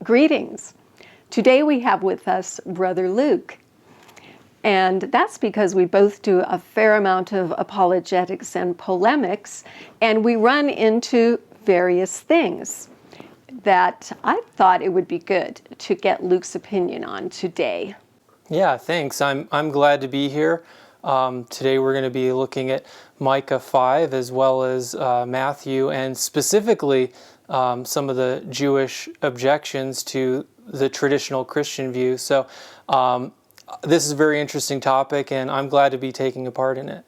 Greetings. Today we have with us Brother Luke. And that's because we both do a fair amount of apologetics and polemics, and we run into various things that I thought it would be good to get Luke's opinion on today. Yeah, thanks. I'm glad to be here. Today we're going to be looking at Micah 5 as well as Matthew, and specifically some of the Jewish objections to the traditional Christian view. So this is a very interesting topic, and I'm glad to be taking a part in it.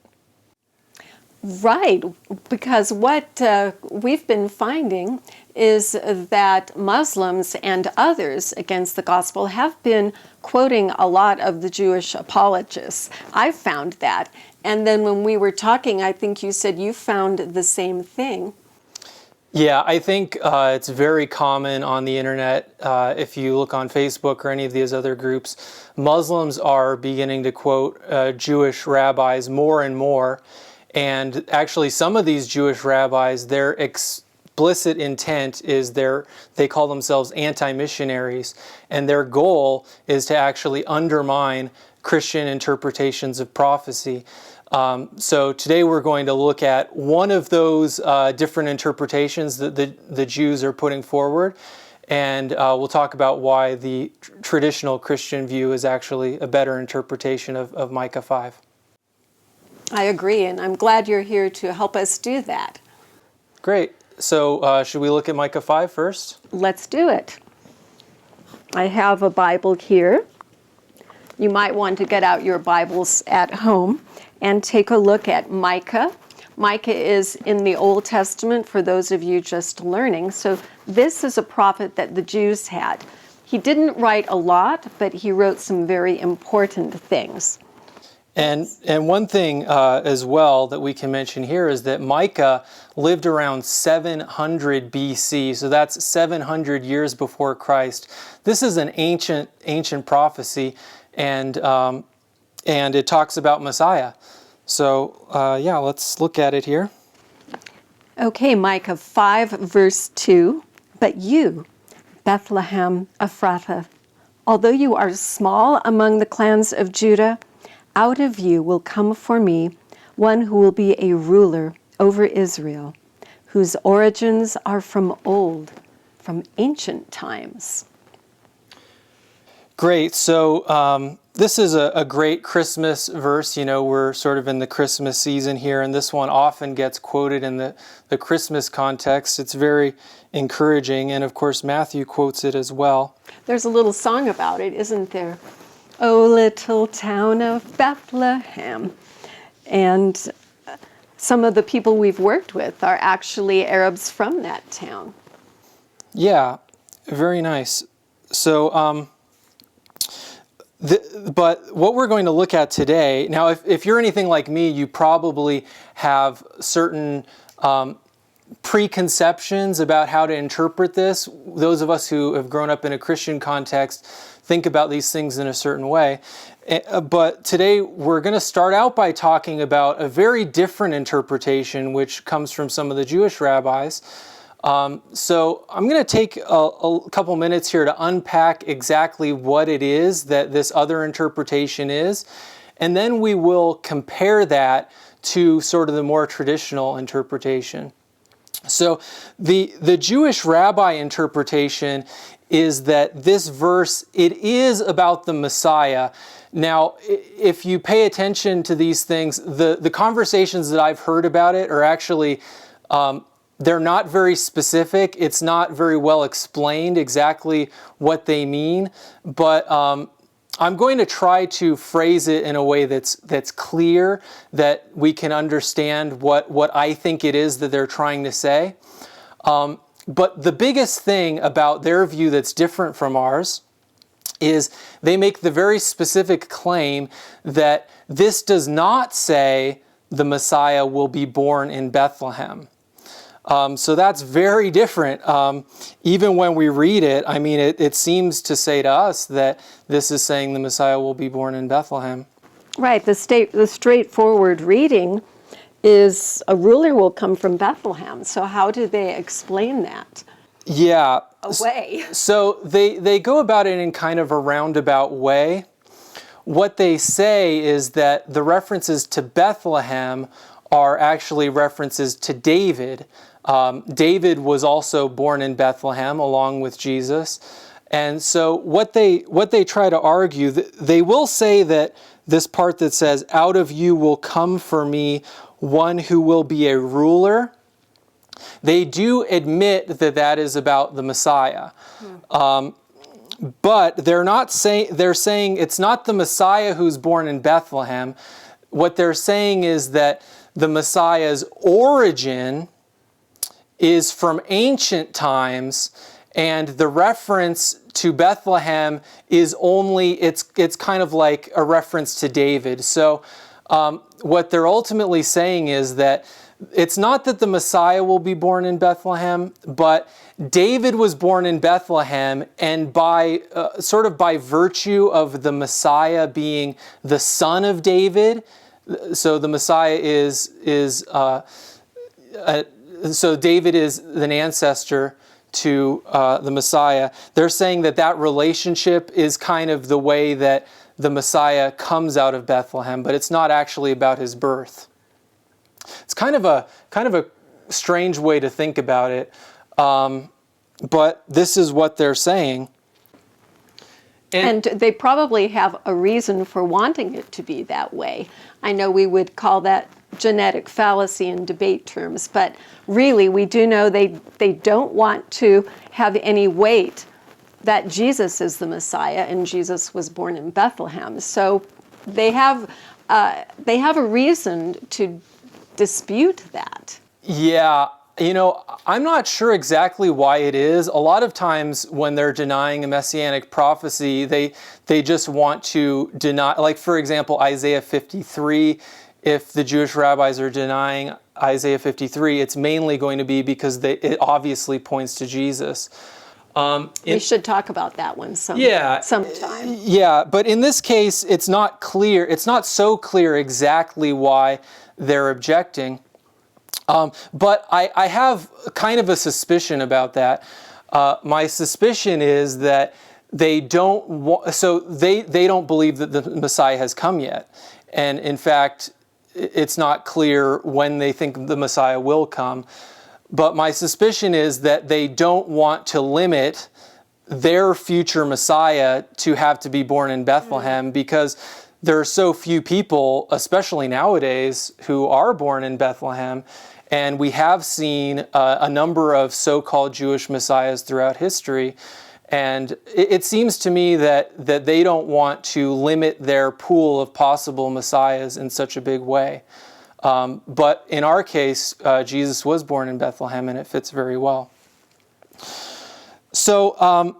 Right, because what we've been finding is that Muslims and others against the gospel have been quoting a lot of the Jewish apologists. I've found that. And then when we were talking, I think you said you found the same thing. Yeah, I think it's very common on the internet. If you look on Facebook or any of these other groups, Muslims are beginning to quote Jewish rabbis more and more. And actually, some of these Jewish rabbis, their explicit intent is they call themselves anti-missionaries, and their goal is to actually undermine Christian interpretations of prophecy. So today we're going to look at one of those different interpretations that the Jews are putting forward, and we'll talk about why the traditional Christian view is actually a better interpretation of Micah 5. I agree, and I'm glad you're here to help us do that. Great. So should we look at Micah 5 first? Let's do it. I have a Bible here. You might want to get out your Bibles at home and take a look at Micah. Micah is in the Old Testament for those of you just learning. So this is a prophet that the Jews had. He didn't write a lot, but he wrote some very important things. And one thing as well that we can mention here is that Micah lived around 700 BC, so that's 700 years before Christ. This is an ancient prophecy, and it talks about Messiah. So yeah, let's look at it here. Okay, Micah 5 verse 2. But you, Bethlehem Ephrathah, although you are small among the clans of Judah, out of you will come for me one who will be a ruler over Israel, whose origins are from old, from ancient times. Great. So this is a great Christmas verse. You know, we're sort of in the Christmas season here, and this one often gets quoted in the Christmas context. It's very encouraging, and of course Matthew quotes it as well. There's a little song about it, isn't there? O little town of Bethlehem. And some of the people we've worked with are actually Arabs from that town. Yeah, very nice. So, but what we're going to look at today, now if you're anything like me, you probably have certain preconceptions about how to interpret this. Those of us who have grown up in a Christian context think about these things in a certain way. But today we're going to start out by talking about a very different interpretation which comes from some of the Jewish rabbis. So I'm going to take a couple minutes here to unpack exactly what it is that this other interpretation is, and then we will compare that to sort of the more traditional interpretation. So the Jewish rabbi interpretation is that this verse, it is about the Messiah. Now, if you pay attention to these things, the conversations that I've heard about it are actually, they're not very specific. It's not very well explained exactly what they mean, but I'm going to try to phrase it in a way that's clear, that we can understand what I think it is that they're trying to say. But the biggest thing about their view that's different from ours is they make the very specific claim that this does not say the Messiah will be born in Bethlehem. So that's very different. Even when we read it, I mean, it seems to say to us that this is saying the Messiah will be born in Bethlehem. Right. The straightforward reading is a ruler will come from Bethlehem. So how do they explain that? Yeah. away. So they go about it in kind of a roundabout way. What they say is that the references to Bethlehem are actually references to David. David was also born in Bethlehem along with Jesus. And so what they try to argue, they will say that this part that says, "Out of you will come for me one who will be a ruler," they do admit that that is about the Messiah. But they're saying it's not the Messiah who's born in Bethlehem. What they're saying is that the Messiah's origin is from ancient times, and the reference to Bethlehem is only, it's kind of like a reference to David. So what they're ultimately saying is that it's not that the Messiah will be born in Bethlehem, but David was born in Bethlehem, and by sort of by virtue of the Messiah being the son of David, so the Messiah so David is an ancestor to the Messiah. They're saying that that relationship is kind of the way that the Messiah comes out of Bethlehem, but it's not actually about his birth. It's kind of a strange way to think about it, but this is what they're saying. And they probably have a reason for wanting it to be that way. I know we would call that genetic fallacy in debate terms, but really we do know they don't want to have any weight that Jesus is the Messiah and Jesus was born in Bethlehem. So they have a reason to dispute that. Yeah, I'm not sure exactly why it is. A lot of times when they're denying a messianic prophecy, they just want to deny, like for example, Isaiah 53. If the Jewish rabbis are denying Isaiah 53, it's mainly going to be because it obviously points to Jesus. We should talk about that one sometime. Yeah, but in this case, it's not clear. It's not so clear exactly why they're objecting. But I have kind of a suspicion about that. My suspicion is that they don't they don't believe that the Messiah has come yet, and in fact, it's not clear when they think the Messiah will come. But my suspicion is that they don't want to limit their future Messiah to have to be born in Bethlehem, because there are so few people, especially nowadays, who are born in Bethlehem. And we have seen a number of so-called Jewish messiahs throughout history. And it seems to me that they don't want to limit their pool of possible messiahs in such a big way. But in our case, Jesus was born in Bethlehem, and it fits very well. So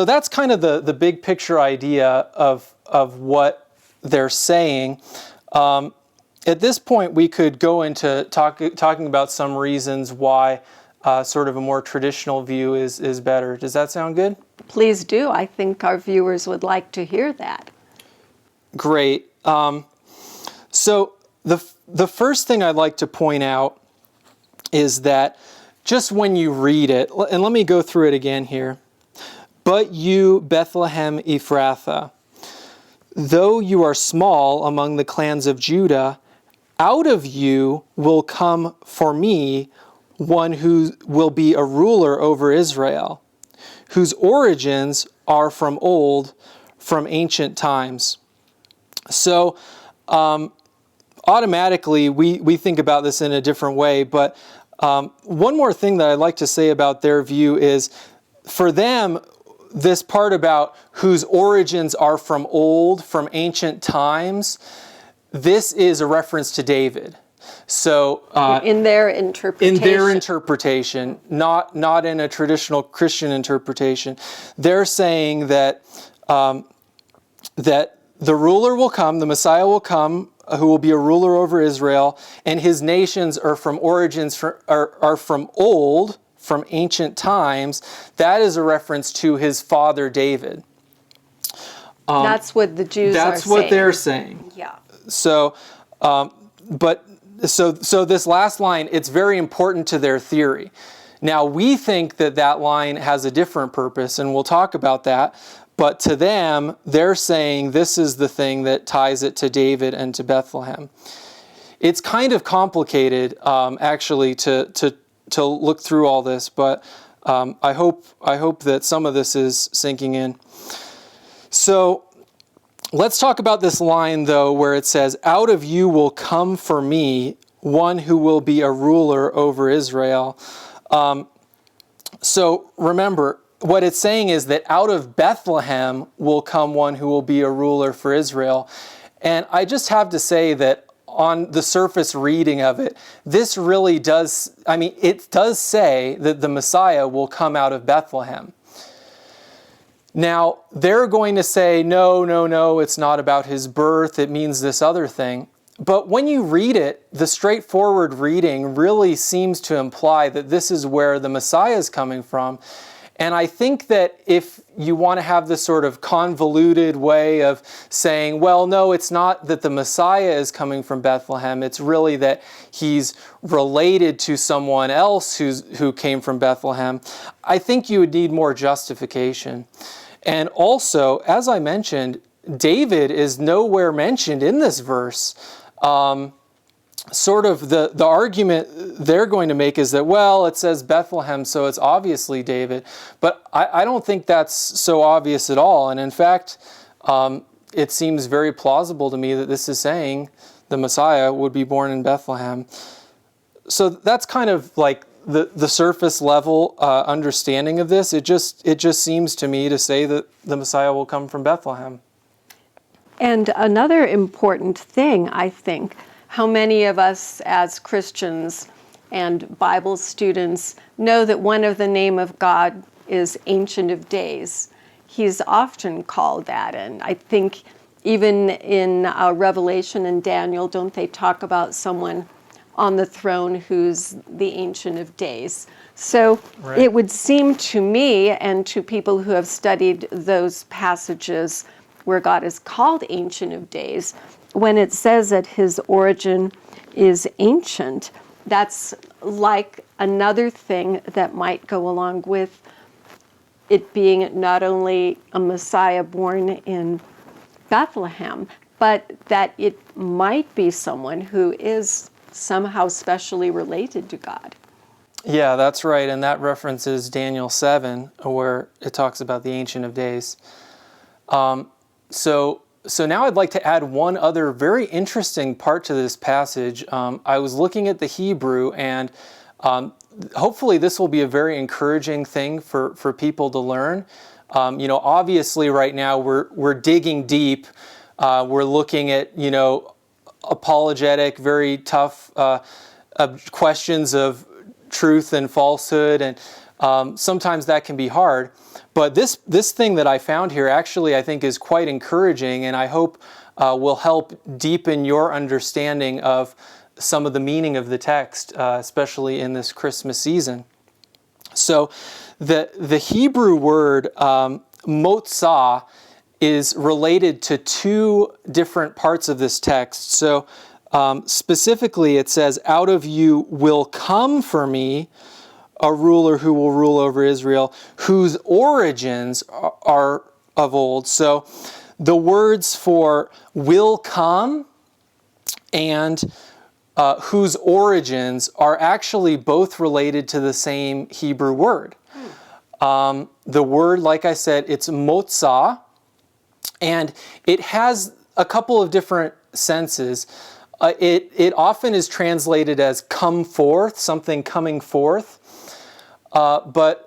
that's kind of the big picture idea of what they're saying. At this point, we could go into talking about some reasons why sort of a more traditional view is better. Does that sound good? Please do. I think our viewers would like to hear that. Great. So the first thing I'd like to point out is that just when you read it, and let me go through it again here. "But you, Bethlehem Ephrathah, though you are small among the clans of Judah, out of you will come for me one who will be a ruler over Israel, whose origins are from old, from ancient times." So automatically we think about this in a different way, but one more thing that I'd like to say about their view is, for them, this part about whose origins are from old, from ancient times, this is a reference to David. So in their interpretation, not in a traditional Christian interpretation, they're saying that that the ruler will come, the Messiah will come, who will be a ruler over Israel, and his nations are from origins are from old, from ancient times. That is a reference to his father David. That's what the Jews are saying. That's what they're saying. Yeah. So, so this last line, it's very important to their theory. Now, we think that that line has a different purpose, and we'll talk about that. But to them, they're saying this is the thing that ties it to David and to Bethlehem. It's kind of complicated, actually, to look through all this, but I hope that some of this is sinking in. So let's talk about this line, though, where it says, "Out of you will come for me one who will be a ruler over Israel." So remember, what it's saying is that out of Bethlehem will come one who will be a ruler for Israel. And I just have to say that on the surface reading of it, this really does, it does say that the Messiah will come out of Bethlehem. Now, they're going to say, no, it's not about his birth, it means this other thing. But when you read it, the straightforward reading really seems to imply that this is where the Messiah is coming from. And I think that if you want to have this sort of convoluted way of saying, well, no, it's not that the Messiah is coming from Bethlehem, it's really that he's related to someone else who came from Bethlehem, I think you would need more justification. And also, as I mentioned, David is nowhere mentioned in this verse. Sort of the argument they're going to make is that, well, it says Bethlehem, so it's obviously David. But I don't think that's so obvious at all. And in fact, it seems very plausible to me that this is saying the Messiah would be born in Bethlehem. So that's kind of like the surface level understanding of this. It just seems to me to say that the Messiah will come from Bethlehem. And another important thing, I think, how many of us as Christians and Bible students know that one of the name of God is Ancient of Days. He's often called that, and I think even in Revelation and Daniel, don't they talk about someone on the throne who's the Ancient of Days? So Right. It would seem to me and to people who have studied those passages where God is called Ancient of Days, when it says that his origin is ancient, that's like another thing that might go along with it being not only a Messiah born in Bethlehem, but that it might be someone who is somehow specially related to God. Yeah, that's right. And that references Daniel 7, where it talks about the Ancient of Days. So now I'd like to add one other very interesting part to this passage. I was looking at the Hebrew, and hopefully this will be a very encouraging thing for people to learn. Obviously right now we're digging deep. We're looking at, apologetic, very tough questions of truth and falsehood, and sometimes that can be hard. But this thing that I found here actually I think is quite encouraging, and I hope will help deepen your understanding of some of the meaning of the text, especially in this Christmas season. So the Hebrew word motzah is related to two different parts of this text. So specifically it says, "Out of you will come for me a ruler who will rule over Israel, whose origins are of old." So the words for will come and whose origins are actually both related to the same Hebrew word. The word, like I said, it's motzah, and it has a couple of different senses. It often is translated as come forth, something coming forth. But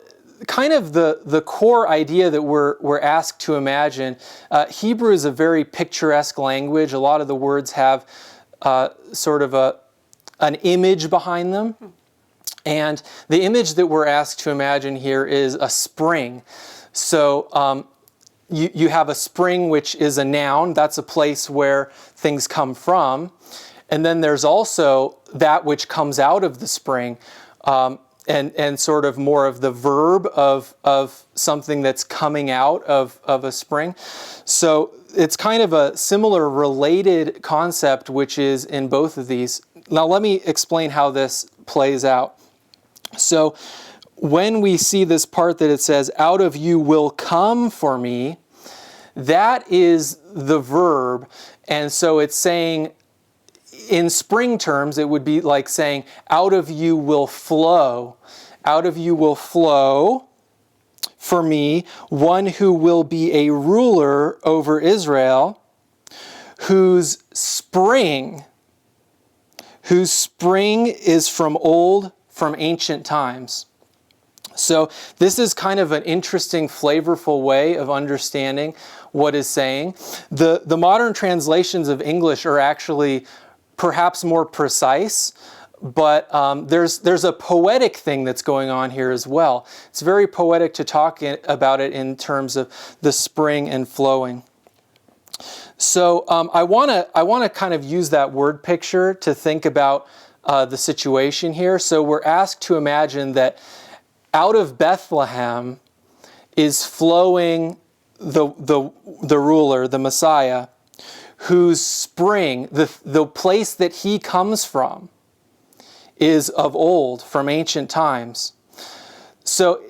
kind of the core idea that we're asked to imagine, Hebrew is a very picturesque language. A lot of the words have sort of an image behind them. And the image that we're asked to imagine here is a spring. So you have a spring, which is a noun. That's a place where things come from. And then there's also that which comes out of the spring. And sort of more of the verb of something that's coming out of a spring. So it's kind of a similar related concept which is in both of these. Now let me explain how this plays out. So when we see this part that it says, out of you will come for me, that is the verb. And so it's saying, in spring terms, it would be like saying, out of you will flow. Out of you will flow for me one who will be a ruler over Israel, whose spring is from old, from ancient times. So this is kind of an interesting, flavorful way of understanding what is saying. The modern translations of English are actually perhaps more precise, but there's a poetic thing that's going on here as well. It's very poetic to talk about it in terms of the spring and flowing. So I want to kind of use that word picture to think about the situation here. So we're asked to imagine that out of Bethlehem is flowing the ruler, the Messiah, whose spring, the place that he comes from, is of old, from ancient times. So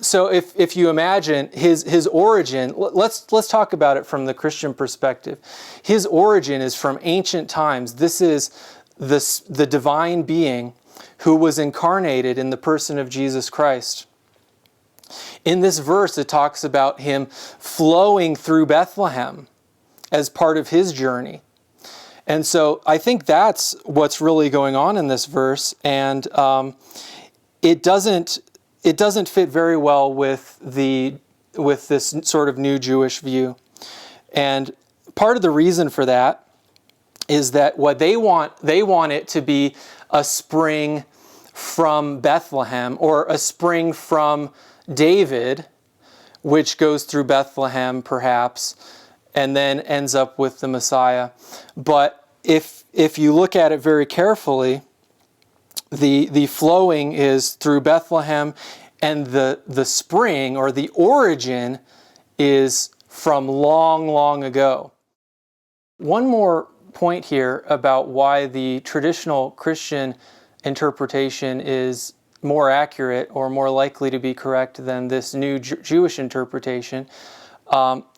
if you imagine his origin, let's talk about it from the Christian perspective. His origin is from ancient times. This is the divine being who was incarnated in the person of Jesus Christ. In this verse, it talks about him flowing through Bethlehem as part of his journey. And so I think that's what's really going on in this verse, and it doesn't fit very well with this sort of new Jewish view. And part of the reason for that is that what they want it to be a spring from Bethlehem, or a spring from David, which goes through Bethlehem perhaps, and then ends up with the Messiah. But if you look at it very carefully, the flowing is through Bethlehem, and the spring, or the origin, is from long, long ago. One more point here about why the traditional Christian interpretation is more accurate or more likely to be correct than this new Jewish interpretation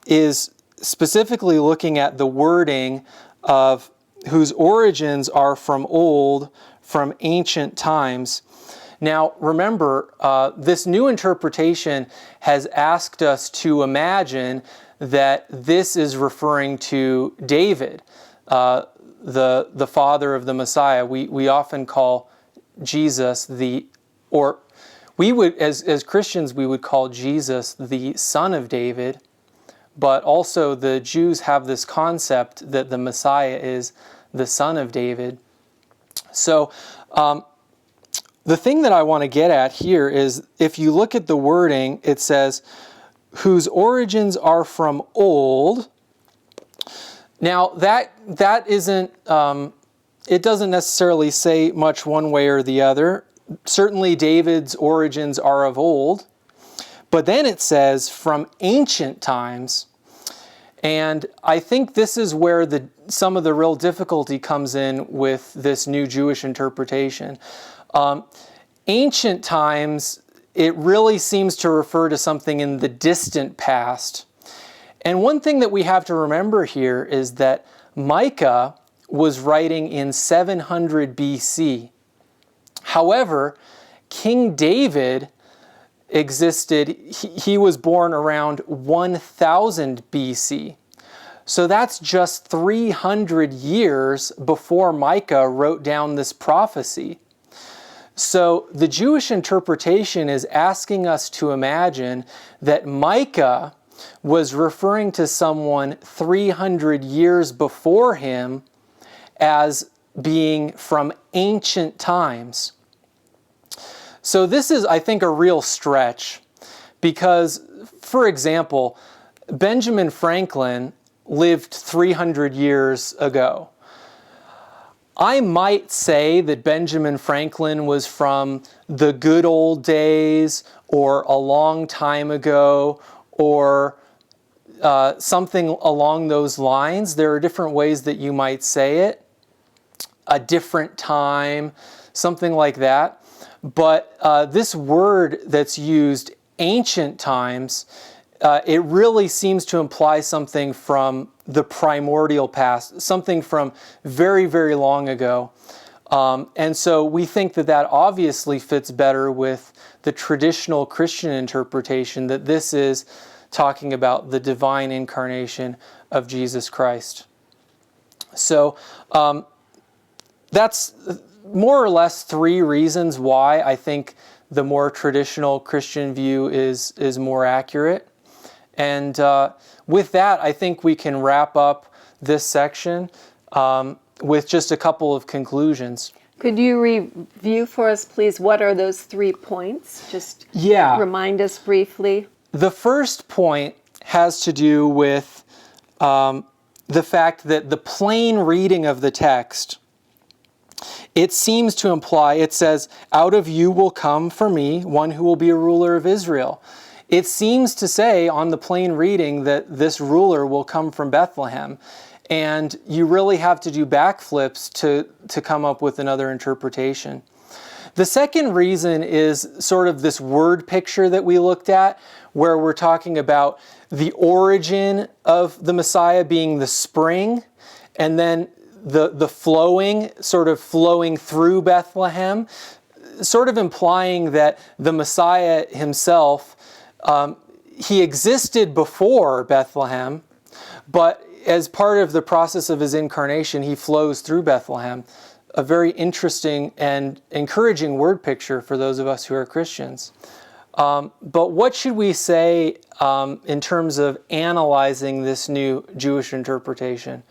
is specifically looking at the wording of whose origins are from old, from ancient times. Now, remember, this new interpretation has asked us to imagine that this is referring to David, the father of the Messiah. We often call Jesus as Christians, we would call Jesus the son of David. But also the Jews have this concept that the Messiah is the son of David. So the thing that I want to get at here is, if you look at the wording, it says, whose origins are from old. Now that isn't, it doesn't necessarily say much one way or the other. Certainly David's origins are of old. But then it says from ancient times, and I think this is where some of the real difficulty comes in with this new Jewish interpretation. Ancient times, it really seems to refer to something in the distant past. And one thing that we have to remember here is that Micah was writing in 700 BC. However, King David existed, he was born around 1000 BC. So that's just 300 years before Micah wrote down this prophecy. So the Jewish interpretation is asking us to imagine that Micah was referring to someone 300 years before him as being from ancient times. So this is, I think, a real stretch because, for example, Benjamin Franklin lived 300 years ago. I might say that Benjamin Franklin was from the good old days, or a long time ago, or something along those lines. There are different ways that you might say it. A different time, something like that. But this word that's used, ancient times, it really seems to imply something from the primordial past, something from very, very long ago. And so we think that that obviously fits better with the traditional Christian interpretation that this is talking about the divine incarnation of Jesus Christ. So that's more or less three reasons why I think the more traditional Christian view is more accurate. And with that, I think we can wrap up this section with just a couple of conclusions. Could you review for us, please, what are those 3 points? Just remind us briefly. The first point has to do with the fact that the plain reading of the text, it seems to imply, it says, "Out of you will come for me one who will be a ruler of Israel." It seems to say on the plain reading that this ruler will come from Bethlehem. And you really have to do backflips to come up with another interpretation. The second reason is sort of this word picture that we looked at, where we're talking about the origin of the Messiah being the spring, and then the flowing, sort of flowing through Bethlehem, sort of implying that the Messiah himself, he existed before Bethlehem, but as part of the process of his incarnation, he flows through Bethlehem. A very interesting and encouraging word picture for those of us who are Christians. But what should we say in terms of analyzing this new Jewish interpretation?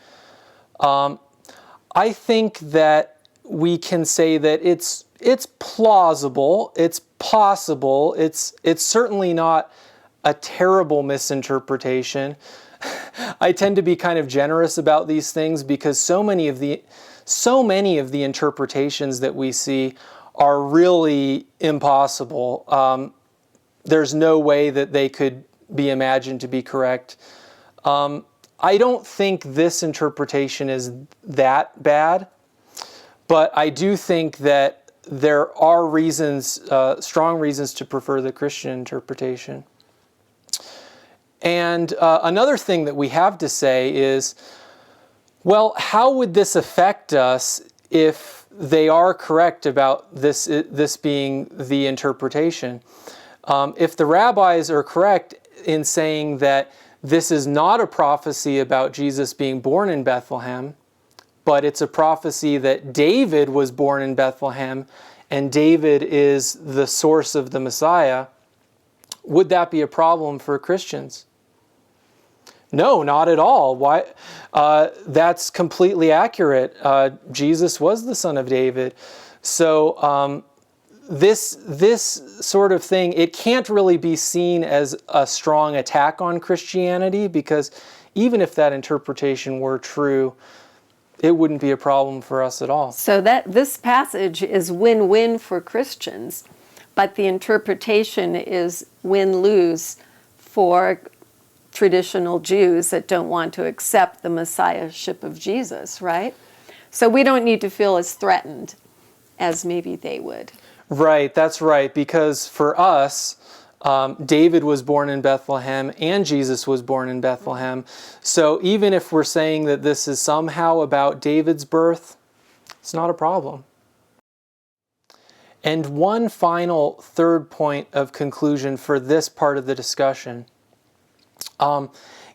I think that we can say that it's plausible, it's possible, it's certainly not a terrible misinterpretation. I tend to be kind of generous about these things because so many of the interpretations that we see are really impossible. There's no way that they could be imagined to be correct. I don't think this interpretation is that bad, but I do think that there are reasons, strong reasons to prefer the Christian interpretation. And another thing that we have to say is, well, how would this affect us if they are correct about this being the interpretation? If the rabbis are correct in saying that this is not a prophecy about Jesus being born in Bethlehem, but it's a prophecy that David was born in Bethlehem and David is the source of the Messiah, would that be a problem for Christians? No, not at all. Why? That's completely accurate. Jesus was the son of David. So this sort of thing, it can't really be seen as a strong attack on Christianity, because even if that interpretation were true, it wouldn't be a problem for us at all. So that this passage is win-win for Christians, but the interpretation is win-lose for traditional Jews that don't want to accept the messiahship of Jesus, right? So we don't need to feel as threatened as maybe they would. Right, that's right, because for us, David was born in Bethlehem and Jesus was born in Bethlehem. So even if we're saying that this is somehow about David's birth, it's not a problem. And one final third point of conclusion for this part of the discussion.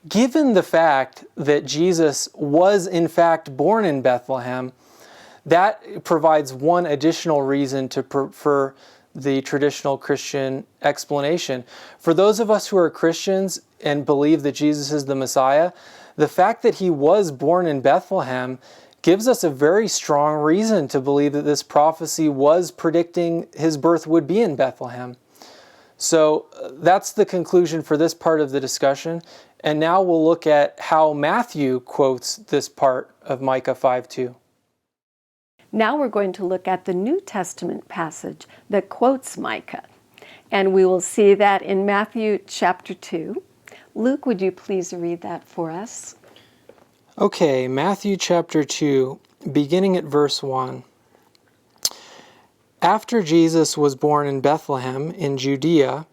Given the fact that Jesus was in fact born in Bethlehem, that provides one additional reason to prefer the traditional Christian explanation. For those of us who are Christians and believe that Jesus is the Messiah, the fact that he was born in Bethlehem gives us a very strong reason to believe that this prophecy was predicting his birth would be in Bethlehem. So that's the conclusion for this part of the discussion. And now we'll look at how Matthew quotes this part of Micah 5:2. Now we're going to look at the New Testament passage that quotes Micah. And we will see that in Matthew chapter 2. Luke, would you please read that for us? Okay, Matthew chapter 2, beginning at verse 1. After Jesus was born in Bethlehem in Judea,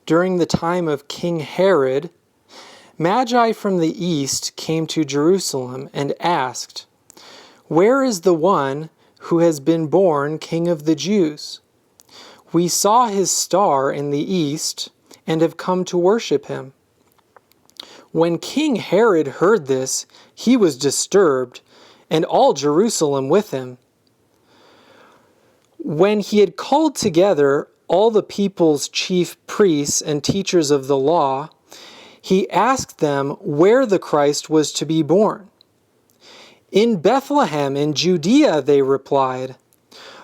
during the time of King Herod, Magi from the east came to Jerusalem and asked, "Where is the one who has been born King of the Jews? We saw his star in the east and have come to worship him." When King Herod heard this, he was disturbed, and all Jerusalem with him. When he had called together all the people's chief priests and teachers of the law, he asked them where the Christ was to be born. "In Bethlehem in Judea," they replied,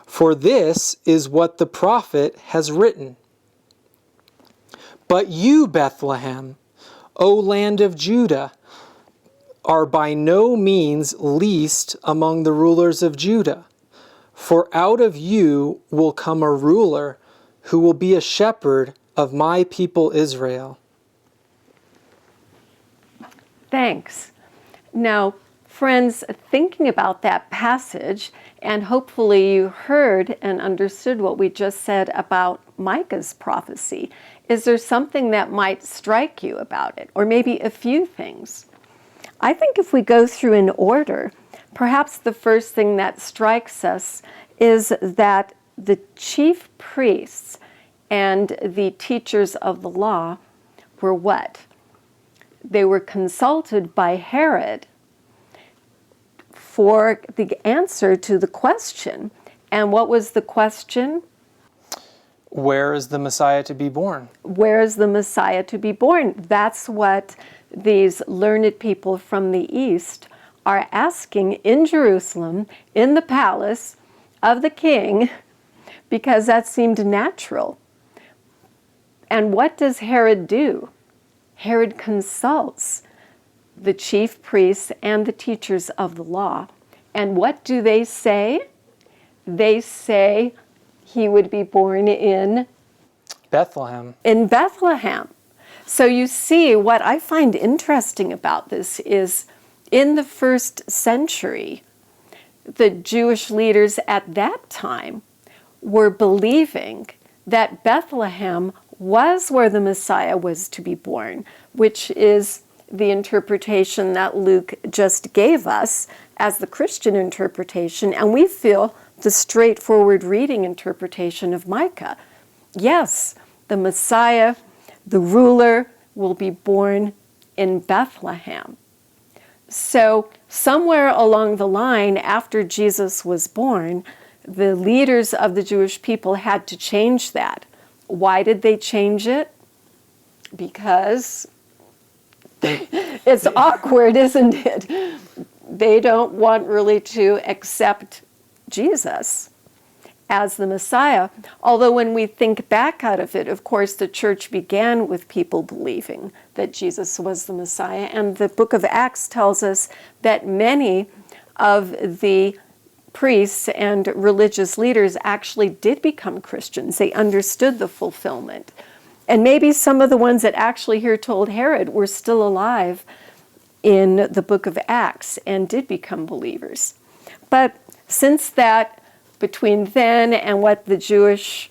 "for this is what the prophet has written. But you, Bethlehem, O land of Judah, are by no means least among the rulers of Judah, for out of you will come a ruler who will be a shepherd of my people Israel." Thanks. Now, friends, thinking about that passage, and hopefully you heard and understood what we just said about Micah's prophecy, is there something that might strike you about it? Or maybe a few things? I think if we go through in order, perhaps the first thing that strikes us is that the chief priests and the teachers of the law were what? They were consulted by Herod for the answer to the question. And what was the question? Where is the Messiah to be born? Where is the Messiah to be born? That's what these learned people from the East are asking in Jerusalem, in the palace of the king, because that seemed natural. And what does Herod do? Herod consults the chief priests and the teachers of the law. And what do they say? They say he would be born in Bethlehem. In Bethlehem. So you see, what I find interesting about this is in the first century, the Jewish leaders at that time were believing that Bethlehem was where the Messiah was to be born, which is the interpretation that Luke just gave us as the Christian interpretation, and we feel the straightforward reading interpretation of Micah. Yes, the Messiah, the ruler, will be born in Bethlehem. So somewhere along the line after Jesus was born, the leaders of the Jewish people had to change that. Why did they change it? Because it's awkward, isn't it? They don't want really to accept Jesus as the Messiah. Although when we think back out of it, of course, the church began with people believing that Jesus was the Messiah. And the book of Acts tells us that many of the priests and religious leaders actually did become Christians. They understood the fulfillment. And maybe some of the ones that actually here told Herod were still alive in the book of Acts and did become believers. But since that, between then and what the Jewish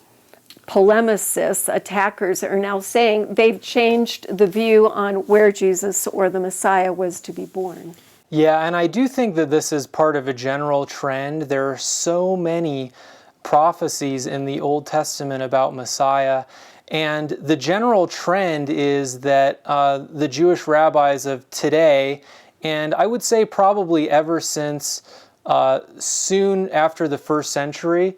polemicists, attackers are now saying, they've changed the view on where Jesus or the Messiah was to be born. Yeah, and I do think that this is part of a general trend. There are so many prophecies in the Old Testament about Messiah, and the general trend is that the Jewish rabbis of today, and I would say probably ever since soon after the first century,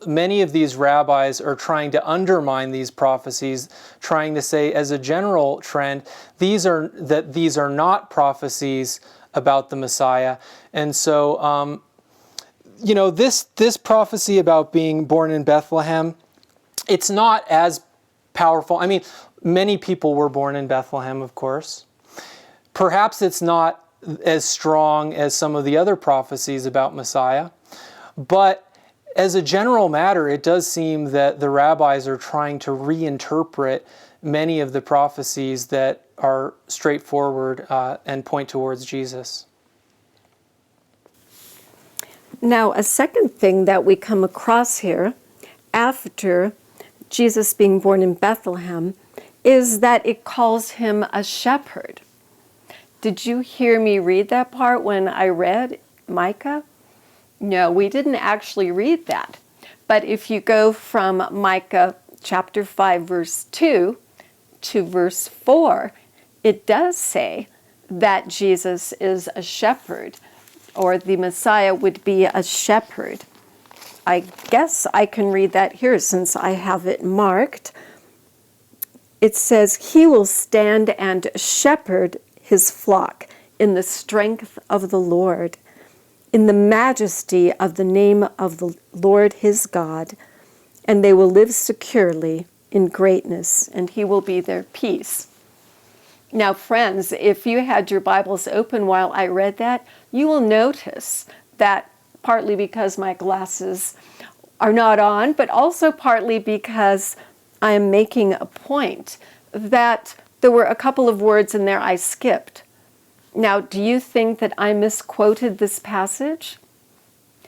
many of these rabbis are trying to undermine these prophecies, trying to say as a general trend, these are not prophecies about the Messiah. And so, this prophecy about being born in Bethlehem, it's not as powerful. I mean, many people were born in Bethlehem, of course. Perhaps it's not as strong as some of the other prophecies about Messiah, but as a general matter, it does seem that the rabbis are trying to reinterpret many of the prophecies that are straightforward and point towards Jesus. Now, a second thing that we come across here after Jesus being born in Bethlehem is that it calls him a shepherd. Did you hear me read that part when I read Micah? No, we didn't actually read that. But if you go from Micah chapter 5, verse 2 to verse 4, it does say that Jesus is a shepherd, or the Messiah would be a shepherd. I guess I can read that here since I have it marked. It says, "He will stand and shepherd his flock in the strength of the Lord, in the majesty of the name of the Lord his God, and they will live securely in greatness, and he will be their peace." Now, friends, if you had your Bibles open while I read that, you will notice that partly because my glasses are not on, but also partly because I am making a point that there were a couple of words in there I skipped. Now, do you think that I misquoted this passage?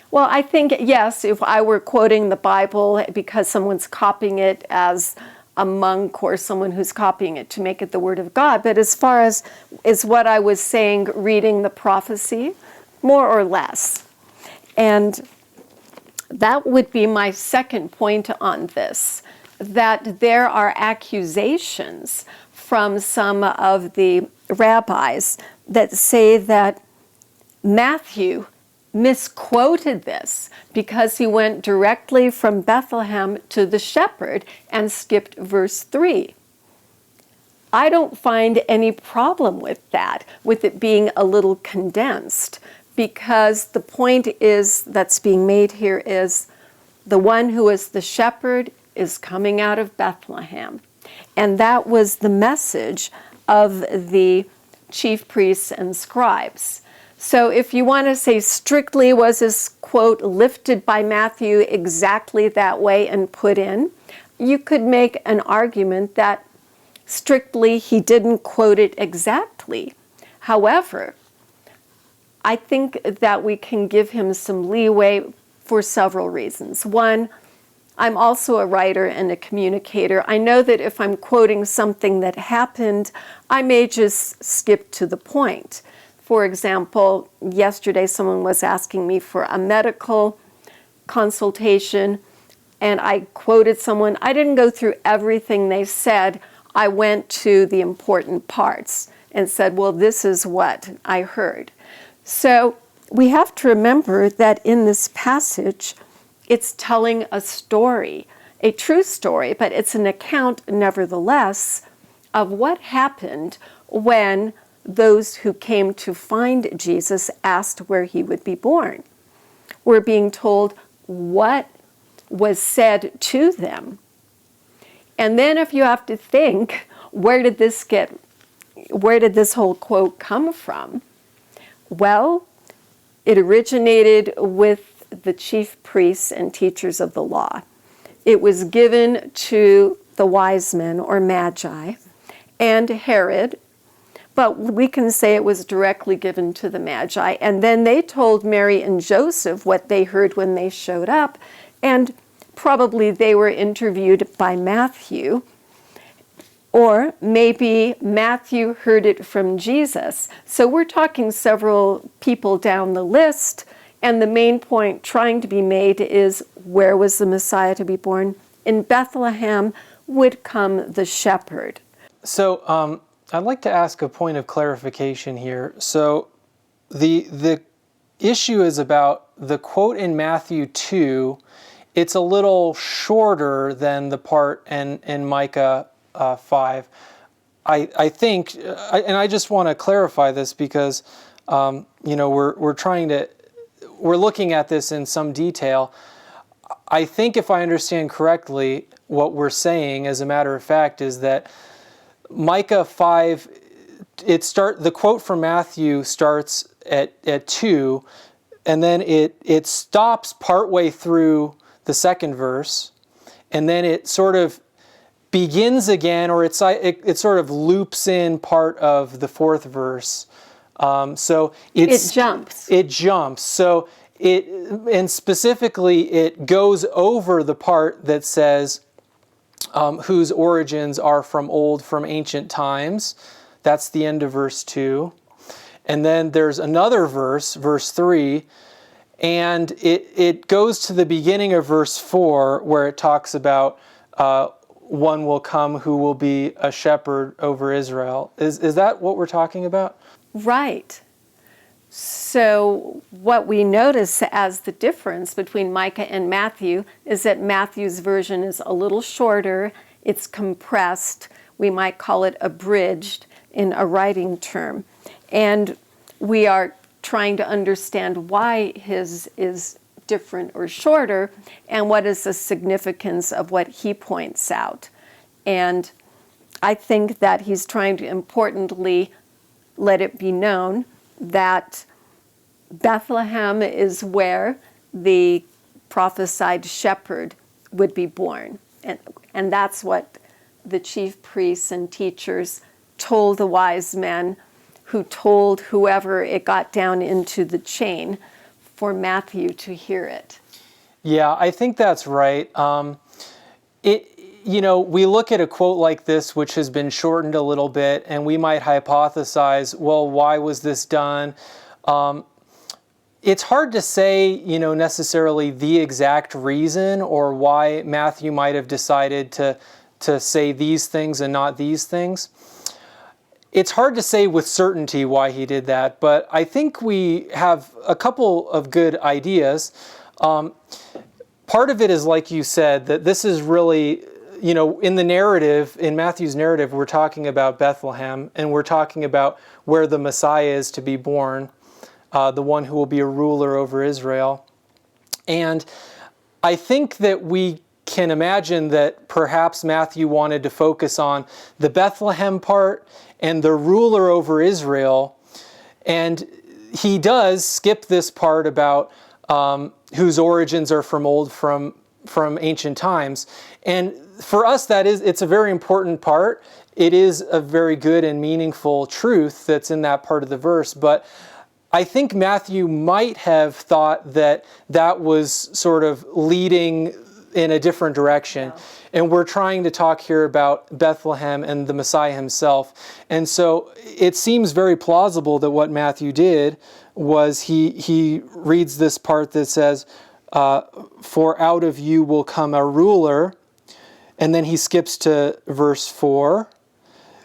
Well, I think, yes, if I were quoting the Bible because someone's copying it as a monk or someone who's copying it to make it the Word of God, but as far as is what I was saying, reading the prophecy, more or less. And that would be my second point on this, that there are accusations from some of the rabbis that say that Matthew misquoted this because he went directly from Bethlehem to the shepherd and skipped verse 3. I don't find any problem with that, with it being a little condensed, because the point is that's being made here is the one who is the shepherd is coming out of Bethlehem. And that was the message of the chief priests and scribes. So if you want to say strictly was this quote lifted by Matthew exactly that way and put in, you could make an argument that strictly he didn't quote it exactly. However, I think that we can give him some leeway for several reasons. One, I'm also a writer and a communicator. I know that if I'm quoting something that happened, I may just skip to the point. For example, yesterday someone was asking me for a medical consultation, and I quoted someone. I didn't go through everything they said. I went to the important parts and said, well, this is what I heard. So we have to remember that in this passage, it's telling a story, a true story, but it's an account nevertheless of what happened when those who came to find Jesus asked where he would be born. We're being told what was said to them. And then if you have to think, where did this whole quote come from? Well, it originated with the chief priests and teachers of the law. It was given to the wise men or magi and Herod, but we can say it was directly given to the magi. And then they told Mary and Joseph what they heard when they showed up, and probably they were interviewed by Matthew. Or maybe Matthew heard it from Jesus. So we're talking several people down the list, and the main point trying to be made is, where was the Messiah to be born? In Bethlehem would come the shepherd. So I'd like to ask a point of clarification here. So the issue is about the quote in Matthew 2. It's a little shorter than the part in Micah 5. I think, and I just want to clarify this because we're looking at this in some detail. I think if I understand correctly, what we're saying, as a matter of fact, is that Micah 5, the quote from Matthew starts at 2, and then it stops partway through the second verse, and then it sort of begins again, or it sort of loops in part of the fourth verse. So it jumps. So and specifically it goes over the part that says whose origins are from ancient times. That's the end of verse 2. And then there's another verse, verse 3, and it goes to the beginning of verse 4 where it talks about one will come who will be a shepherd over Israel. Is that what we're talking about? Right. So what we notice as the difference between Micah and Matthew is that Matthew's version is a little shorter, it's compressed, we might call it abridged in a writing term. And we are trying to understand why his is different or shorter and what is the significance of what he points out. And I think that he's trying to importantly let it be known that Bethlehem is where the prophesied shepherd would be born. And that's what the chief priests and teachers told the wise men, who told whoever it got down into the chain for Matthew to hear it. Yeah, I think that's right. We look at a quote like this, which has been shortened a little bit, and we might hypothesize, well, why was this done? It's hard to say, necessarily the exact reason or why Matthew might have decided to say these things and not these things. It's hard to say with certainty why he did that, but I think we have a couple of good ideas. Part of it is, like you said, that this is really, in the narrative, in Matthew's narrative, we're talking about Bethlehem, and we're talking about where the Messiah is to be born, the one who will be a ruler over Israel. And I think that we can imagine that perhaps Matthew wanted to focus on the Bethlehem part and the ruler over Israel, and he does skip this part about whose origins are from ancient times. And for us, it's a very important part. It is a very good and meaningful truth that's in that part of the verse, but I think Matthew might have thought that was sort of leading in a different direction. Yeah. And we're trying to talk here about Bethlehem and the Messiah himself. And so it seems very plausible that what Matthew did was he reads this part that says, for out of you will come a ruler, and then he skips to verse 4,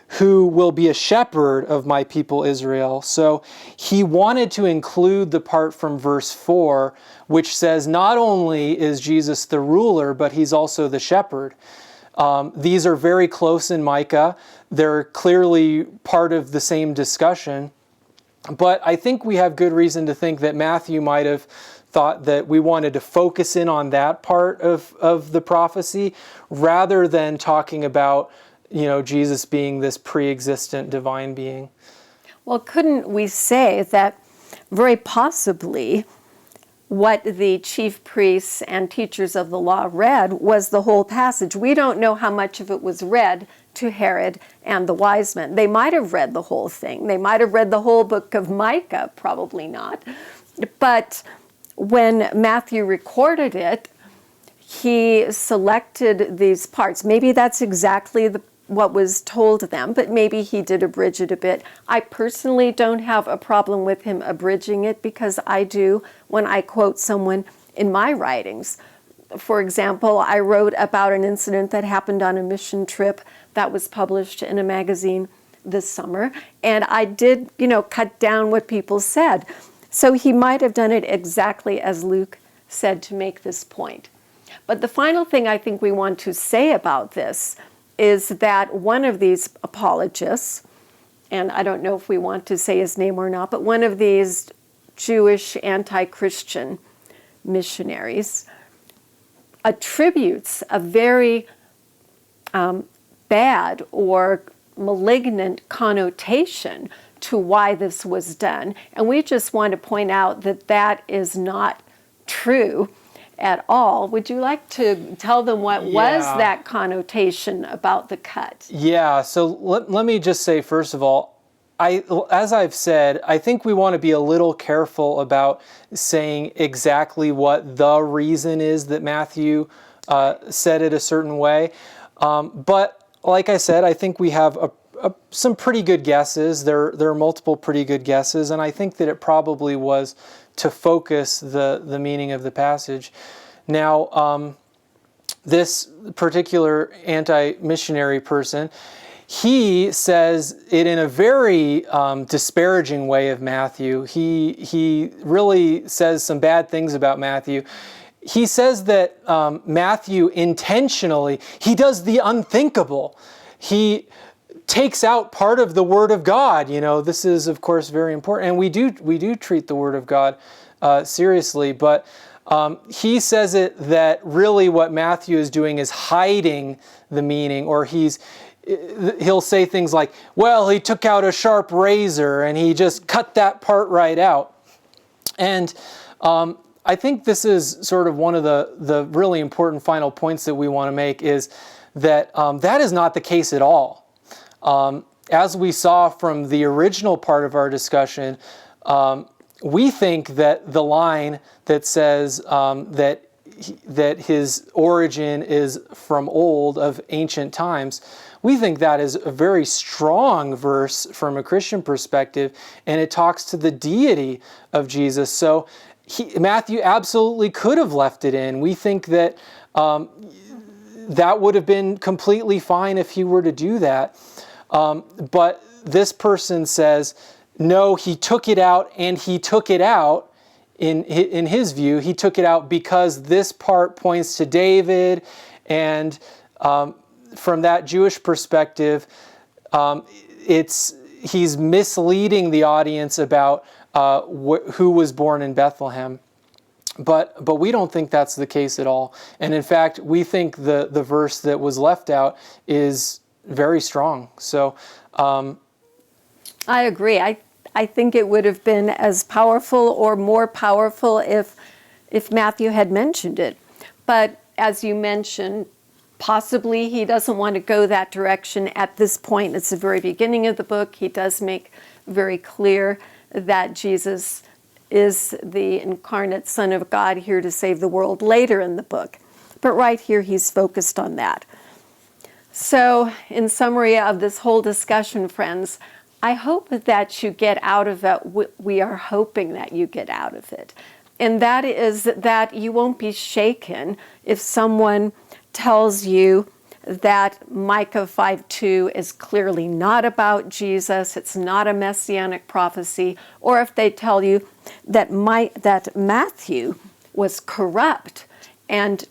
who will be a shepherd of my people Israel. So he wanted to include the part from verse 4, which says not only is Jesus the ruler, but he's also the shepherd. These are very close in Micah. They're clearly part of the same discussion. But I think we have good reason to think that Matthew might have thought that we wanted to focus in on that part of the prophecy rather than talking about Jesus being this pre-existent divine being. Well, couldn't we say that very possibly what the chief priests and teachers of the law read was the whole passage? We don't know how much of it was read to Herod and the wise men. They might have read the whole thing. They might have read the whole book of Micah, probably not. But when Matthew recorded it, he selected these parts. Maybe that's exactly what was told them, but maybe he did abridge it a bit. I personally don't have a problem with him abridging it because I do when I quote someone in my writings. For example, I wrote about an incident that happened on a mission trip that was published in a magazine this summer, and I did, cut down what people said. So he might have done it exactly as Luke said to make this point. But the final thing I think we want to say about this is that one of these apologists, and I don't know if we want to say his name or not, but one of these Jewish anti-Christian missionaries attributes a very bad or malignant connotation to why this was done. And we just want to point out that that is not true at all. Would you like to tell them what was that connotation about the cut? Yeah, so let me just say, first of all, as I've said, I think we want to be a little careful about saying exactly what the reason is that Matthew said it a certain way. But like I said, I think we have some pretty good guesses. There are multiple pretty good guesses, and I think that it probably was to focus the meaning of the passage. Now, this particular anti-missionary person, he says it in a very disparaging way of Matthew. He really says some bad things about Matthew. He says that Matthew intentionally, he does the unthinkable. He takes out part of the Word of God. This is, of course, very important. And we do treat the Word of God seriously, but he says it that really what Matthew is doing is hiding the meaning, or he'll say things like, well, he took out a sharp razor and he just cut that part right out. And I think this is sort of one of the really important final points that we want to make, is that that is not the case at all. As we saw from the original part of our discussion, we think that the line that says that his origin is from old, of ancient times, we think that is a very strong verse from a Christian perspective, and it talks to the deity of Jesus. So Matthew absolutely could have left it in. We think that that would have been completely fine if he were to do that. But this person says, no, he took it out, and he took it out, in his view, he took it out because this part points to David, and from that Jewish perspective, he's misleading the audience about who was born in Bethlehem. But we don't think that's the case at all. And in fact, we think the verse that was left out is very strong. So I agree. I think it would have been as powerful or more powerful if Matthew had mentioned it. But as you mentioned, possibly he doesn't want to go that direction at this point. It's the very beginning of the book. He does make very clear that Jesus is the incarnate Son of God here to save the world later in the book. But right here, he's focused on that. So, in summary of this whole discussion, friends, I hope that you get out of it what we are hoping that you get out of it. And that is that you won't be shaken if someone tells you that Micah 5:2 is clearly not about Jesus, it's not a messianic prophecy, or if they tell you that Matthew was corrupt and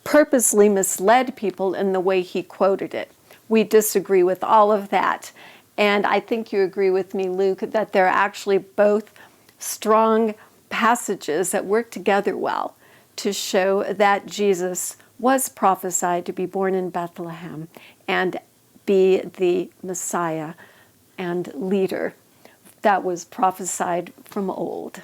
purposely misled people in the way he quoted it. We disagree with all of that. And I think you agree with me, Luke, that they're actually both strong passages that work together well to show that Jesus was prophesied to be born in Bethlehem and be the Messiah and leader that was prophesied from old.